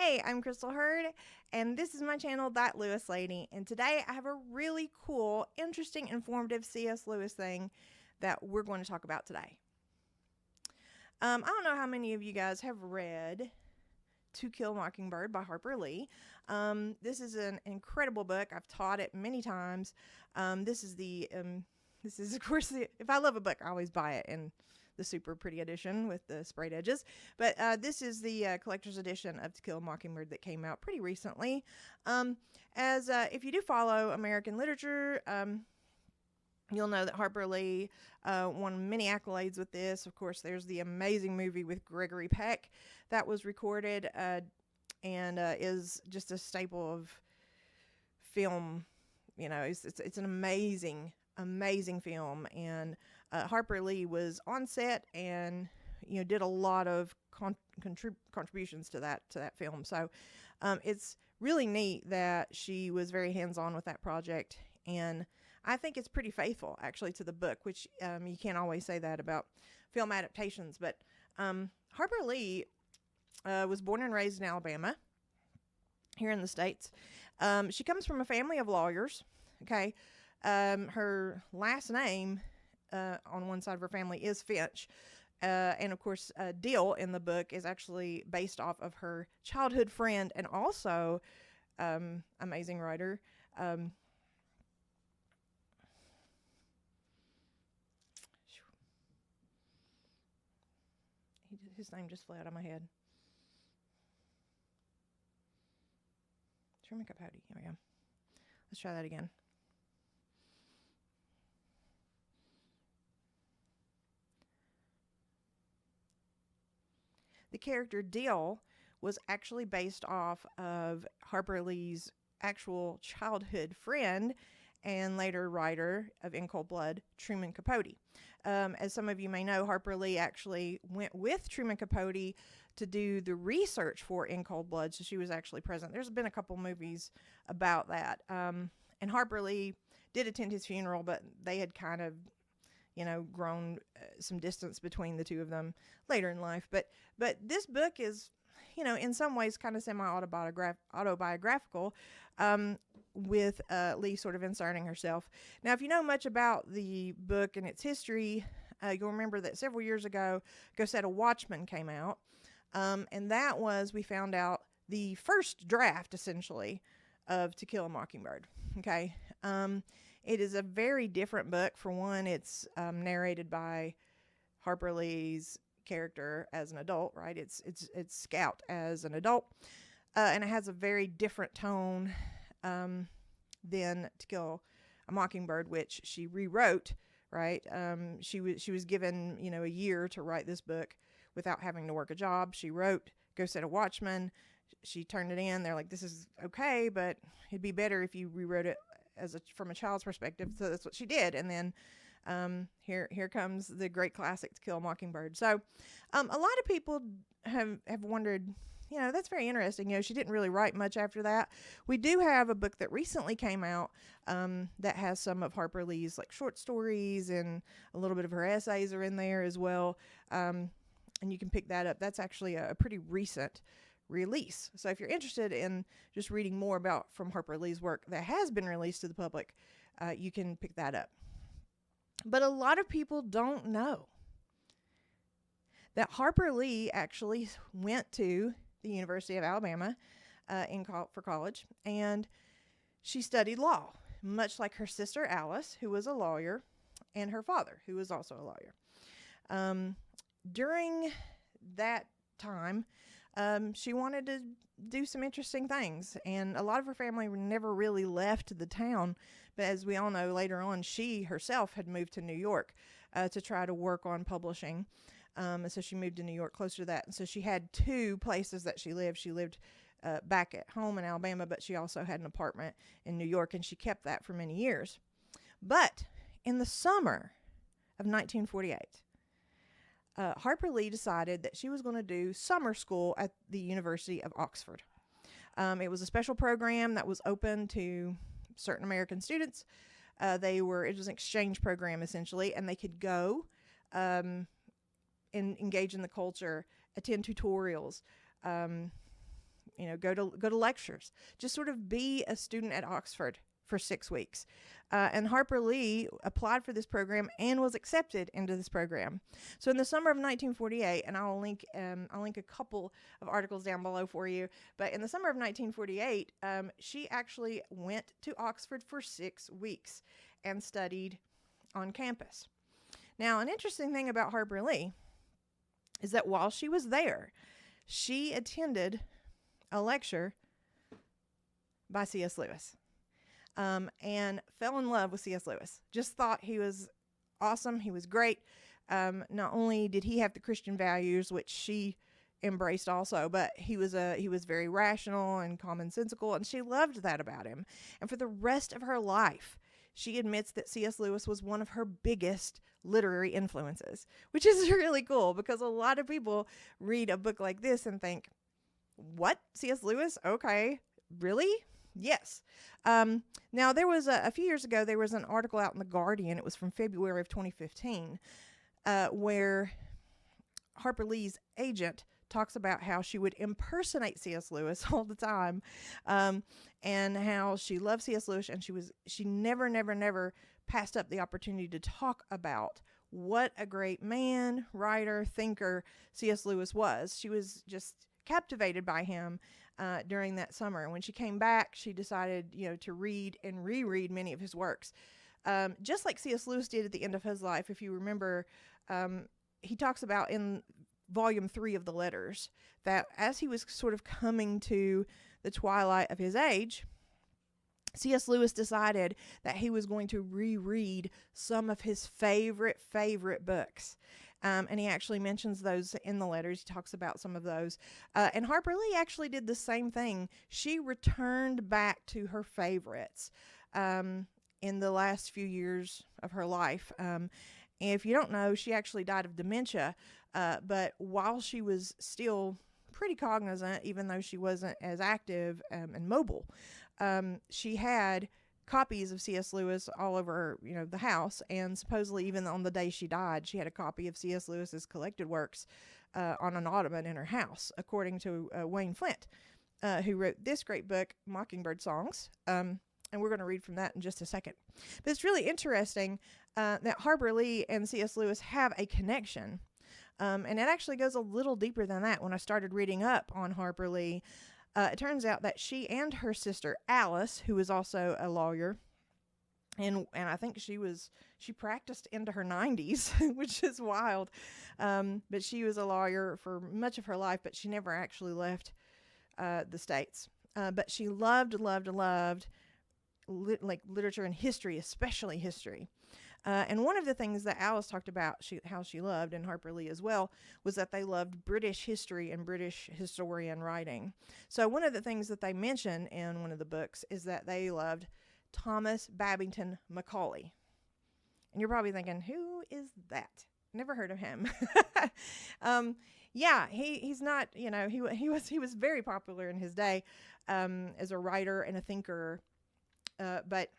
Hey, I'm Crystal Hurd, and this is my channel, That Lewis Lady. And today I have a really cool, interesting, informative C.S. Lewis thing that we're going to talk about today. I don't know how many of you guys have read To Kill a Mockingbird by Harper Lee. This is an incredible book. I've taught it many times. This is of course, if I love a book, I always buy it in the super pretty edition with the sprayed edges. But this is the collector's edition of To Kill a Mockingbird that came out pretty recently. If you do follow American literature, you'll know that Harper Lee won many accolades with this. Of course, there's the amazing movie with Gregory Peck that was recorded and is just a staple of film. You know, it's an amazing film, and Harper Lee was on set and did a lot of contributions to that film. So it's really neat that she was very hands-on with that project, and I think it's pretty faithful actually to the book, which you can't always say that about film adaptations. But Harper Lee was born and raised in Alabama, here in the States. She comes from a family of lawyers. Okay. Her last name on one side of her family is Finch. And of course, Deal in the book is actually based off of her childhood friend and also amazing writer. His name just flew out of my head. Truman Capote. Here we go. Let's try that again. The character Deal was actually based off of Harper Lee's actual childhood friend and later writer of In Cold Blood, Truman Capote. As some of you may know, Harper Lee actually went with Truman Capote to do the research for In Cold Blood, so she was actually present. There's been a couple movies about that. And Harper Lee did attend his funeral, but they had kind of grown some distance between the two of them later in life. But this book is, in some ways kind of semi-autobiographical, with Lee sort of inserting herself. Now, if you know much about the book and its history, you'll remember that several years ago, Go Set a Watchman came out. And that was, we found out, the first draft, essentially, of To Kill a Mockingbird. Okay. It is a very different book. For one, it's narrated by Harper Lee's character as an adult, right? It's Scout as an adult, and it has a very different tone than To Kill a Mockingbird, which she rewrote. Right? She was given a year to write this book without having to work a job. She wrote Go Set a Watchman. She turned it in. They're like, this is okay, but it'd be better if you rewrote it from a child's perspective. So that's what she did. And then here comes the great classic To Kill a Mockingbird. So a lot of people have wondered, that's very interesting. She didn't really write much after that. We do have a book that recently came out that has some of Harper Lee's like short stories, and a little bit of her essays are in there as well. And you can pick that up. That's actually a pretty recent release. So if you're interested in just reading more about from Harper Lee's work that has been released to the public, you can pick that up. But a lot of people don't know that Harper Lee actually went to the University of Alabama for college, and she studied law, much like her sister Alice, who was a lawyer, and her father, who was also a lawyer. During that time, she wanted to do some interesting things, and a lot of her family never really left the town. But as we all know, later on, she herself had moved to New York to try to work on publishing. And so she moved to New York closer to that. And so she had two places that she lived. She lived back at home in Alabama, but she also had an apartment in New York, and she kept that for many years. But in the summer of 1948, Harper Lee decided that she was going to do summer school at the University of Oxford. It was a special program that was open to certain American students. It was an exchange program, essentially, and they could go and engage in the culture, attend tutorials, go to lectures, just sort of be a student at Oxford for 6 weeks. And Harper Lee applied for this program and was accepted into this program. So in the summer of 1948, and I'll link a couple of articles down below for you, but in the summer of 1948, she actually went to Oxford for 6 weeks and studied on campus. Now, an interesting thing about Harper Lee is that while she was there, she attended a lecture by C.S. Lewis. And fell in love with C.S. Lewis. Just thought he was awesome. He was great. Not only did he have the Christian values, which she embraced also, but he was very rational and commonsensical, and she loved that about him. And for the rest of her life, she admits that C.S. Lewis was one of her biggest literary influences, which is really cool because a lot of people read a book like this and think, what? C.S. Lewis? Okay. Really? Yes. Now, there was a few years ago, there was an article out in The Guardian. It was from February of 2015, where Harper Lee's agent talks about how she would impersonate C.S. Lewis all the time, and how she loved C.S. Lewis, and she never passed up the opportunity to talk about what a great man, writer, thinker C.S. Lewis was. She was just captivated by him during that summer. And when she came back, she decided, to read and reread many of his works. Just like C.S. Lewis did at the end of his life. If you remember, he talks about in volume 3 of the letters that as he was sort of coming to the twilight of his age, C.S. Lewis decided that he was going to reread some of his favorite books. And he actually mentions those in the letters. He talks about some of those. And Harper Lee actually did the same thing. She returned back to her favorites in the last few years of her life. And if you don't know, she actually died of dementia. But while she was still pretty cognizant, even though she wasn't as active and mobile, she had copies of C.S. Lewis all over, the house, and supposedly even on the day she died, she had a copy of C.S. Lewis's collected works on an ottoman in her house, according to Wayne Flint, who wrote this great book, Mockingbird Songs, and we're going to read from that in just a second. But it's really interesting that Harper Lee and C.S. Lewis have a connection, and it actually goes a little deeper than that. When I started reading up on Harper Lee, it turns out that she and her sister Alice, who was also a lawyer, and I think she practiced into her 90s, which is wild. But she was a lawyer for much of her life, but she never actually left the States. But she loved literature and history, especially history. And one of the things that Alice talked about, how she loved, and Harper Lee as well, was that they loved British history and British historian writing. So one of the things that they mention in one of the books is that they loved Thomas Babington Macaulay. And you're probably thinking, who is that? Never heard of him. Yeah, he's not, he was very popular in his day as a writer and a thinker, but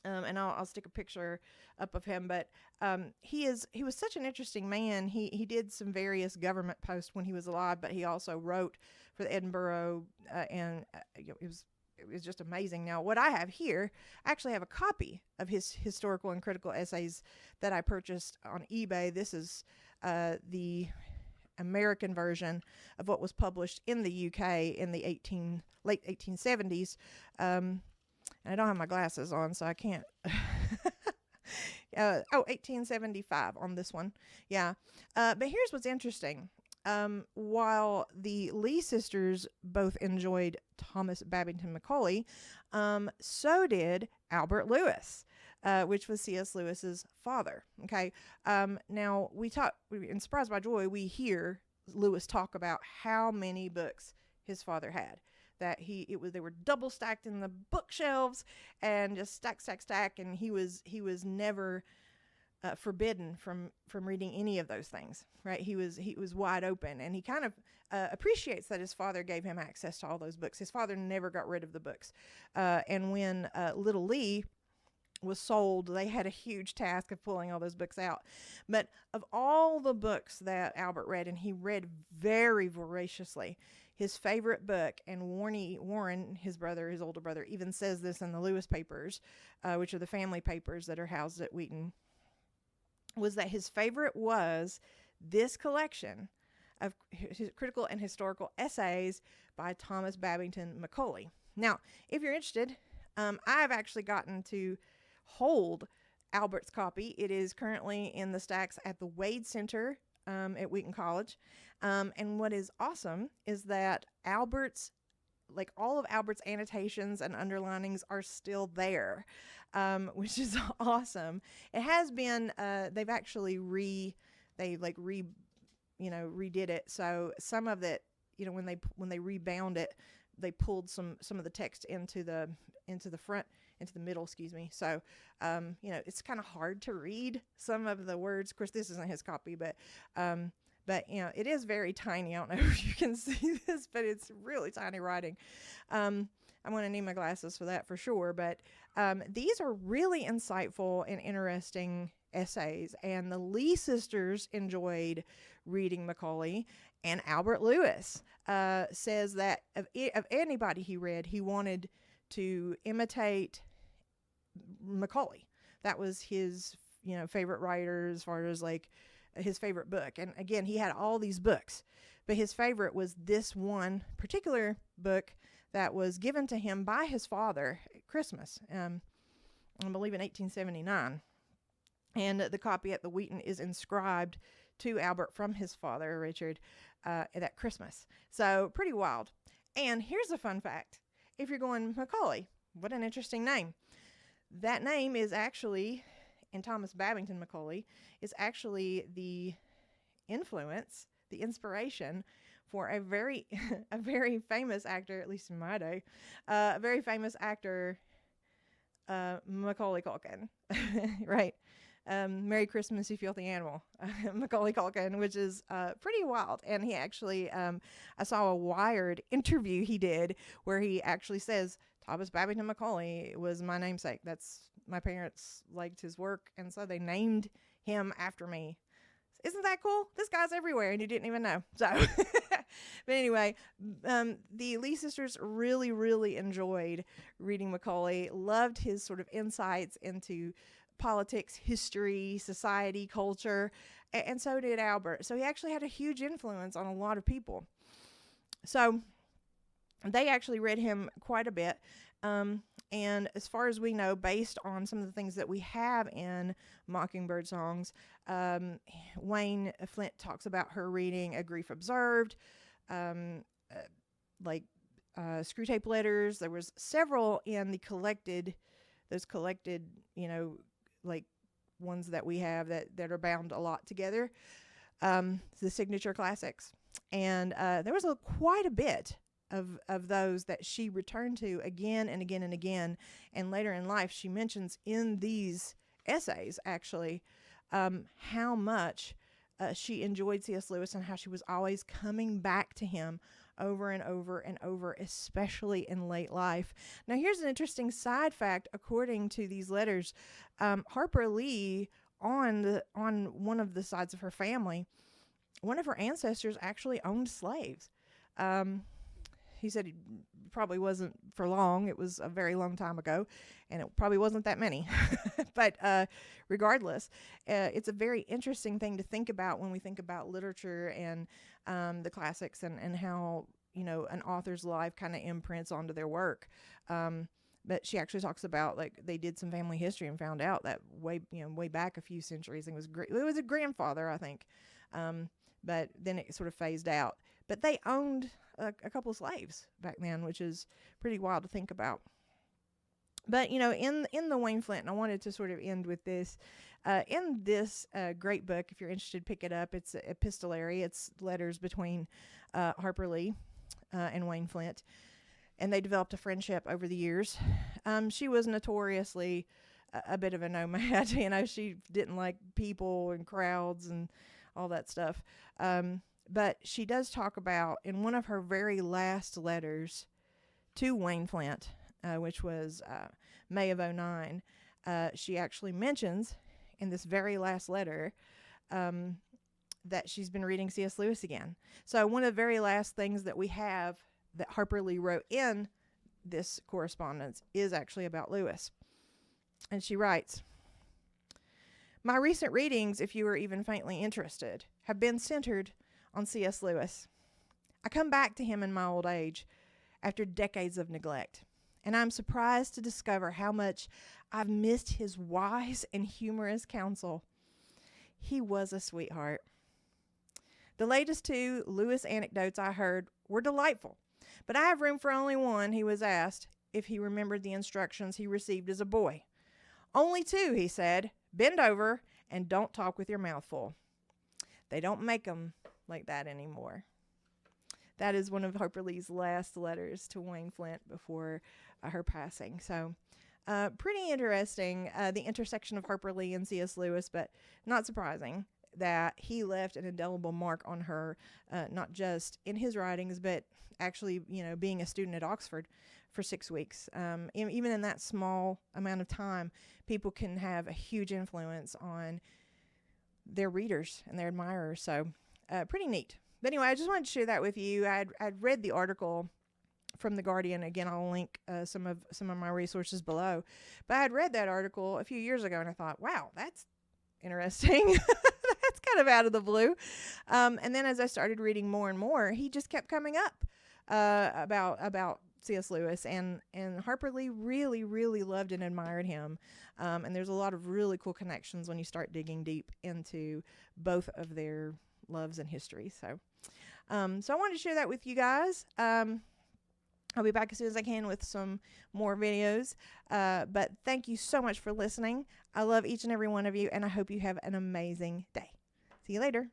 and I'll stick a picture up of him, but he was such an interesting man. He did some various government posts when he was alive, but he also wrote for the Edinburgh, and it was just amazing. Now, what I have here, I actually have a copy of his historical and critical essays that I purchased on eBay. This is the American version of what was published in the UK in the late 1870s. And I don't have my glasses on, so I can't. 1875 on this one. Yeah. But here's what's interesting. While the Lee sisters both enjoyed Thomas Babington Macaulay, so did Albert Lewis, which was C.S. Lewis's father. Okay. Now in Surprised by Joy, we hear Lewis talk about how many books his father had. That they were double stacked in the bookshelves and just stack, and he was never forbidden from reading any of those things, right? He was wide open, and he kind of appreciates that his father gave him access to all those books. His father never got rid of the books, and when Little Lee was sold, they had a huge task of pulling all those books out. But of all the books that Albert read, and he read very voraciously, his favorite book, and Warren, his older brother, even says this in the Lewis papers, which are the family papers that are housed at Wheaton, was that his favorite was this collection of critical and historical essays by Thomas Babington Macaulay. Now, if you're interested, I've actually gotten to hold Albert's copy. It is currently in the stacks at the Wade Center at Wheaton College. And what is awesome is that all of Albert's annotations and underlinings are still there, which is awesome. It has been, they've actually redid it. So some of it, when they rebound it, they pulled some of the text into the middle, excuse me. So, it's kind of hard to read some of the words. Of course, this isn't his copy, but it is very tiny. I don't know if you can see this, but it's really tiny writing. I'm going to need my glasses for that for sure. But these are really insightful and interesting essays. And the Lee sisters enjoyed reading Macaulay. And Albert Lewis says that of anybody he read, he wanted to imitate Macaulay. That was his, favorite writer as far as his favorite book. And again, he had all these books, but his favorite was this one particular book that was given to him by his father at Christmas, I believe in 1879. And the copy at the Wheaton is inscribed to Albert from his father, Richard, at Christmas. So pretty wild. And here's a fun fact. If you're going, Macaulay, what an interesting name. That name is actually, and Thomas Babington Macaulay, is actually the inspiration for a very famous actor, at least in my day, a very famous actor, Macaulay Culkin, right? Merry Christmas, you filthy animal, Macaulay Culkin, which is pretty wild. And he actually, I saw a Wired interview he did where he actually says, Thomas Babington Macaulay was my namesake. My parents liked his work, and so they named him after me. Isn't that cool? This guy's everywhere, and you didn't even know. So, but anyway, the Lee sisters really, really enjoyed reading Macaulay, loved his sort of insights into politics, history, society, culture, and so did Albert. So he actually had a huge influence on a lot of people. So they actually read him quite a bit. And as far as we know, based on some of the things that we have in Mockingbird songs, Wayne Flint talks about her reading A Grief Observed, Screwtape Letters. There was several in those collected, ones that we have that are bound a lot together, the signature classics. And there was quite a bit of those that she returned to again and again and again. And later in life, she mentions in these essays, actually, how much she enjoyed C.S. Lewis and how she was always coming back to him over and over and over, especially in late life. Now, here's an interesting side fact. According to these letters, Harper Lee, on one of the sides of her family, one of her ancestors actually owned slaves. He said it probably wasn't for long. It was a very long time ago, and it probably wasn't that many. But regardless, it's a very interesting thing to think about when we think about literature and the classics and how, an author's life kind of imprints onto their work. But she actually talks about, they did some family history and found out that way back a few centuries, it was a grandfather, I think. But then it sort of phased out. But they owned a couple of slaves back then, which is pretty wild to think about. But, in the Wayne Flint, and I wanted to sort of end with this, in this great book, if you're interested, pick it up. It's epistolary. It's letters between Harper Lee and Wayne Flint. And they developed a friendship over the years. She was notoriously a bit of a nomad. She didn't like people and crowds and all that stuff. But she does talk about, in one of her very last letters to Wayne Flint, which was May of 2009, she actually mentions in this very last letter that she's been reading C.S. Lewis again. So one of the very last things that we have that Harper Lee wrote in this correspondence is actually about Lewis. And she writes, "My recent readings, if you are even faintly interested, have been centered on C.S. Lewis. I come back to him in my old age after decades of neglect, and I'm surprised to discover how much I've missed his wise and humorous counsel. He was a sweetheart. The latest 2 Lewis anecdotes I heard were delightful, but I have room for only one." He was asked if he remembered the instructions he received as a boy. "Only 2, he said. Bend over and don't talk with your mouth full." They don't make them like that anymore. That is one of Harper Lee's last letters to Wayne Flint before her passing. So pretty interesting, the intersection of Harper Lee and C.S. Lewis, but not surprising that he left an indelible mark on her, not just in his writings, but actually, being a student at Oxford for 6 weeks. Even in that small amount of time, people can have a huge influence on their readers and their admirers. So pretty neat. But anyway, I just wanted to share that with you. I'd read the article from The Guardian. Again, I'll link some of my resources below. But I had read that article a few years ago, and I thought, wow, that's interesting. That's kind of out of the blue. And then as I started reading more and more, he just kept coming up about C.S. Lewis. And Harper Lee really, really loved and admired him. And there's a lot of really cool connections when you start digging deep into both of their loves and history. So I wanted to share that with you guys. I'll be back as soon as I can with some more videos. But thank you so much for listening. I love each and every one of you, and I hope you have an amazing day. See you later.